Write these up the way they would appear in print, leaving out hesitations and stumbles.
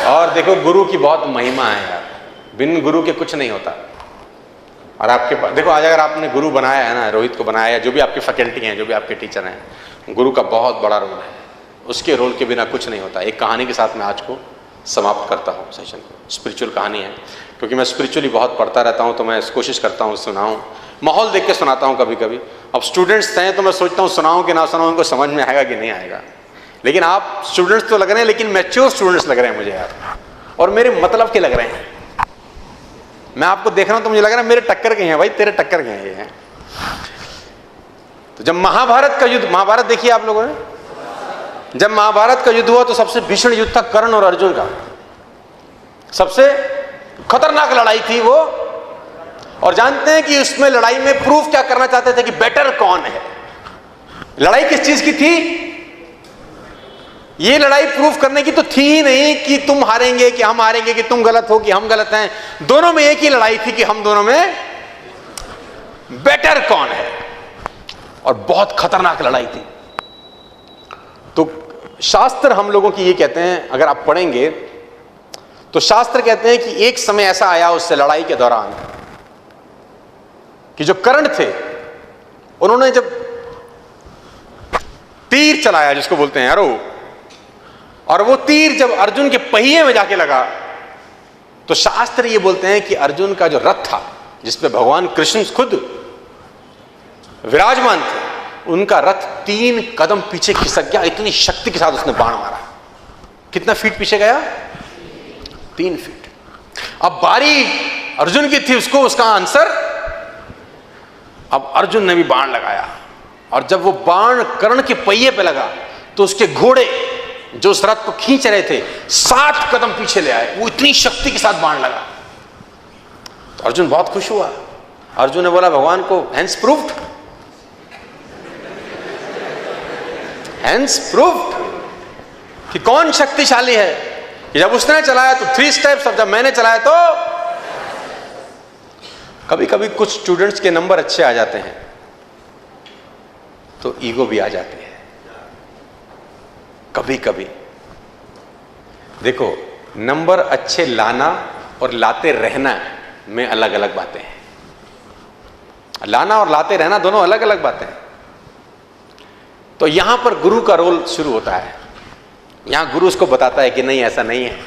और देखो गुरु की बहुत महिमा है यार, बिन गुरु के कुछ नहीं होता। और आपके पास देखो, आज अगर आपने गुरु बनाया है ना, रोहित को बनाया है, जो भी आपकी फैकल्टी हैं, जो भी आपके टीचर हैं, गुरु का बहुत बड़ा रोल है। उसके रोल के बिना कुछ नहीं होता। एक कहानी के साथ मैं आज को समाप्त करता हूँ सेशन को। स्पिरिचुअल कहानी है, क्योंकि मैं स्पिरिचुअली बहुत पढ़ता रहता हूँ, तो मैं कोशिश करता हूँ सुनाऊँ, माहौल देख के सुनाता हूँ कभी कभी। अब स्टूडेंट्स हैं तो मैं सोचता हूँ सुनाऊँ कि ना सुनाऊँ, उनको समझ में आएगा कि नहीं आएगा। लेकिन आप स्टूडेंट्स तो लग रहे हैं, लेकिन मैच्योर स्टूडेंट्स लग रहे हैं मुझे यार, और मेरे मतलब के लग रहे हैं। मैं आपको देख रहा हूं तो मुझे लग रहा है मेरे टक्कर के हैं भाई, तेरे टक्कर के हैं ये हैं। तो जब महाभारत का युद्ध, महाभारत देखिए आप लोगों ने, जब महाभारत का युद्ध हुआ तो सबसे भीषण युद्ध था कर्ण और अर्जुन का। सबसे खतरनाक लड़ाई थी वो। और जानते हैं कि उसमें लड़ाई में प्रूफ क्या करना चाहते थे कि बेटर कौन है। लड़ाई किस चीज की थी? ये लड़ाई प्रूफ करने की तो थी ही नहीं कि तुम हारेंगे कि हम हारेंगे, कि तुम गलत हो कि हम गलत हैं। दोनों में एक ही लड़ाई थी कि हम दोनों में बेटर कौन है। और बहुत खतरनाक लड़ाई थी। तो शास्त्र हम लोगों की ये कहते हैं, अगर आप पढ़ेंगे तो शास्त्र कहते हैं कि एक समय ऐसा आया उससे लड़ाई के दौरान कि जो कर्ण थे उन्होंने जब तीर चलाया, जिसको बोलते हैं एरो, और वो तीर जब अर्जुन के पहिए में जाके लगा, तो शास्त्र ये बोलते हैं कि अर्जुन का जो रथ था, जिसपे भगवान कृष्ण खुद विराजमान थे, उनका रथ 3 कदम पीछे खिसक गया। इतनी शक्ति के साथ उसने बाण मारा। कितना फीट पीछे गया? 3 फीट। अब बारी अर्जुन की थी, उसको उसका आंसर। अब अर्जुन ने भी बाण लगाया, और जब वो बाण कर्ण के पहिए पे लगा तो उसके घोड़े जो उस रथ को खींच रहे थे 7 कदम पीछे ले आए। वो इतनी शक्ति के साथ बाण लगा। तो अर्जुन बहुत खुश हुआ। अर्जुन ने बोला भगवान को, हैंस प्रूव्ड, हैंस प्रूव्ड कि कौन शक्तिशाली है। कि जब उसने चलाया तो 3 स्टेप्स, अब जब मैंने चलाया तो। कभी कभी कुछ स्टूडेंट्स के नंबर अच्छे आ जाते हैं तो ईगो भी आ जाती है। कभी कभी देखो, नंबर अच्छे लाना और लाते रहना में अलग अलग बातें हैं। लाना और लाते रहना दोनों अलग अलग बातें हैं। तो यहां पर गुरु का रोल शुरू होता है। यहां गुरु उसको बताता है कि नहीं, ऐसा नहीं है,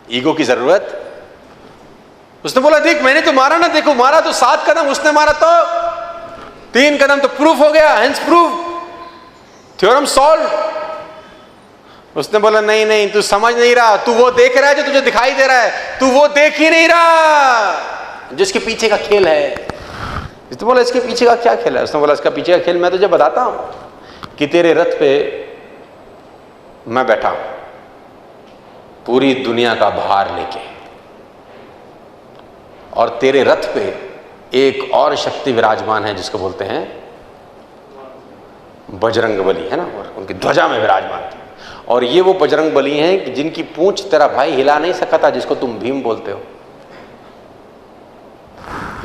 ईगो की जरूरत। उसने बोला देख मैंने तो मारा ना, देखो मारा तो 7 कदम, उसने मारा तो 3 कदम, तो प्रूफ हो गया, हेंस प्रूफ, थ्योरम सॉल्व। उसने बोला नहीं नहीं, तू समझ नहीं रहा, तू वो देख रहा है जो तुझे दिखाई दे रहा है, तू वो देख ही नहीं रहा जिसके पीछे का खेल है। इसने बोला इसके पीछे का क्या खेल है? उसने बोला इसका पीछे का खेल मैं तुझे बताता हूं कि तेरे रथ पे मैं बैठा हूं पूरी दुनिया का भार लेके, और तेरे रथ पे एक और शक्ति विराजमान है जिसको बोलते हैं बजरंग बली, है ना, और उनकी ध्वजा में विराजमान थी। और ये वो बजरंग बली हैं कि जिनकी पूंछ तेरा भाई हिला नहीं सका था, जिसको तुम भीम बोलते हो।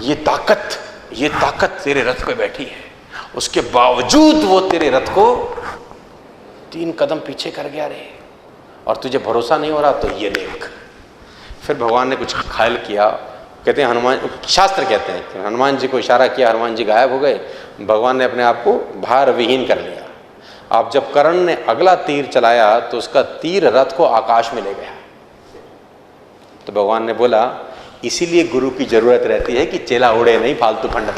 ये ताकत तेरे रथ पे बैठी है, उसके बावजूद वो तेरे रथ को 3 कदम पीछे कर गया रे। और तुझे भरोसा नहीं हो रहा तो ये देख। फिर भगवान ने कुछ ख्याल किया, कहते हैं हनुमान, शास्त्र कहते हैं कि हनुमान जी को इशारा किया, हनुमान जी गायब हो गए। भगवान ने अपने आप को भार विहीन कर लिया। अब जब कर्ण ने अगला तीर चलाया तो उसका तीर रथ को आकाश में ले गया। तो भगवान ने बोला इसीलिए गुरु की जरूरत रहती है कि चेला उड़े नहीं फालतू फंड में।